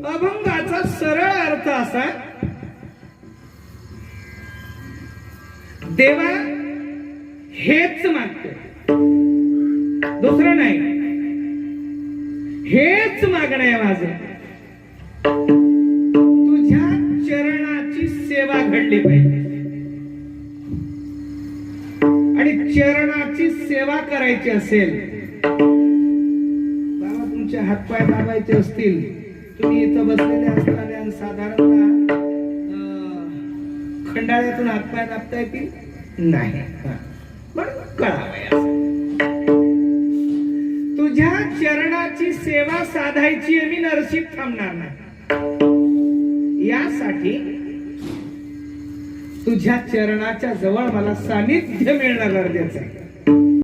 अभंगाचा सरळ अर्थ असा, देवा हेच मागतो, दुसरं नाही, हेच मागणं आहे माझं. तुझ्या चरणाची सेवा घडली पाहिजे आणि चरणाची सेवा करायची असेल, बाबा तुमचे हातपाय दाबायचे असतील, तुम्ही इथं बसलेले असताना साधारणतः खंडाळ्यातून हातपाय दाबता येतील नाही, पण कळावं. तुझ्या चरणाची सेवा साधायची मी नरसिक थांबणार नाही. यासाठी तुझ्या चरणाच्या जवळ मला सानिध्य मिळणं गरजेचं आहे.